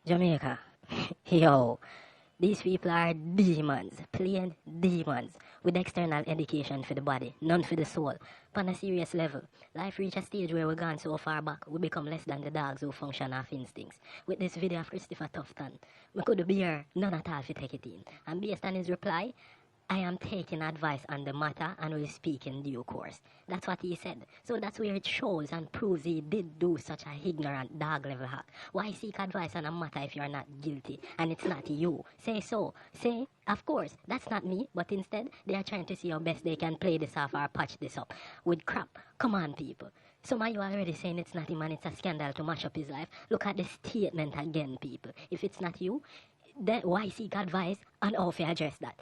Jamaica. Yo, these people are demons, plain demons, with external education for the body, none for the soul. On a serious level, life reach a stage where we're gone so far back, we become less than the dogs who function off instincts. With this video of Christopher Tufton, we could bear none at all to take it in. And based on his reply, I am taking advice on the matter and will speak in due course. That's what he said. So that's where it shows and proves he did do such a ignorant dog level hack. Why seek advice on a matter if you're not guilty and it's not you? Say so. Say, of course, that's not me, but instead they are trying to see how best they can play this off or patch this up with crap. Come on, people. Some of you already saying it's not him and it's a scandal to mash up his life. Look at the statement again, people. If it's not you, then why seek advice and how to address that?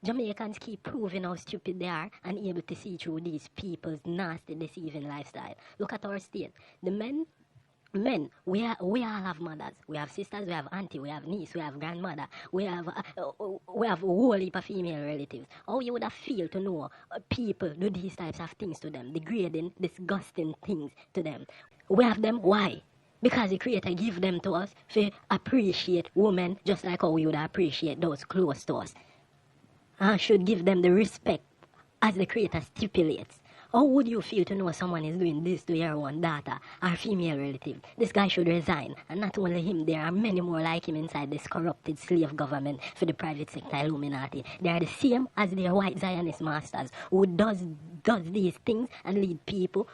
Jamaicans keep proving how stupid they are and able to see through these people's nasty, deceiving lifestyle. Look at our state. The men, we all have mothers. We have sisters, we have auntie, we have niece, we have grandmother, we have a whole heap of female relatives. How you would have feel to know people do these types of things to them, degrading, disgusting things to them. We have them, why? Because the Creator give them to us to appreciate women just like how we would appreciate those close to us. And should give them the respect as the Creator stipulates. How would you feel to know someone is doing this to your own daughter or female relative? This guy should resign. And not only him, there are many more like him inside this corrupted slave government for the private sector Illuminati. They are the same as their white Zionist masters who does these things and lead people.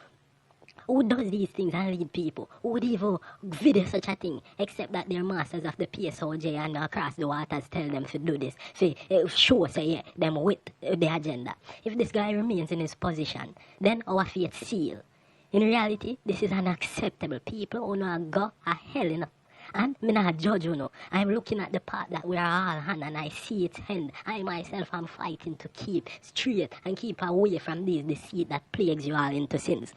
Who does these things and lead people? Who would even video such a thing? Except that they're masters of the PSOJ and across the waters tell them to do this. Say, show, say, yeah, them with the agenda. If this guy remains in his position, then our fate seal. In reality, this is unacceptable. People who know go a hell enough. And me not judge you know. I'm looking at the path that we are all on and I see its end. I myself am fighting to keep straight and keep away from this deceit that plagues you all into sins.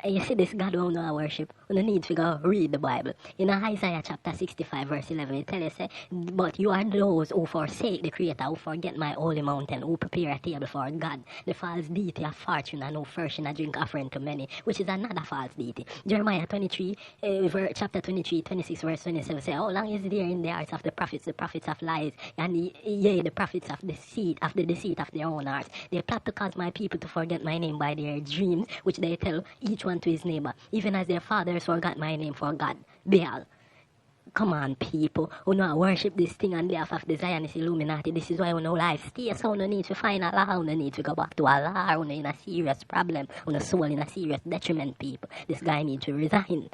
You see this God who know worship, you don't need to go read the Bible. In Isaiah chapter 65 verse 11, it tells you, but you are those who forsake the Creator, who forget my holy mountain, who prepare a table for God, the false deity of fortune, and who first a drink offering to many, which is another false deity. Jeremiah 23, chapter 23, 26 verse 27 say, how long is there in the hearts of the prophets of lies, and yea, the prophets of deceit of their own hearts. They plot to cause my people to forget my name by their dreams, which they tell each one to his neighbor, even as their fathers forgot my name for God, Baal. Come on, people who know worship this thing on behalf of the Zionist Illuminati. This is why we know life stays. So no need to find Allah, no need to go back to Allah, no in a serious problem, no soul in a serious detriment, people. This guy needs to resign.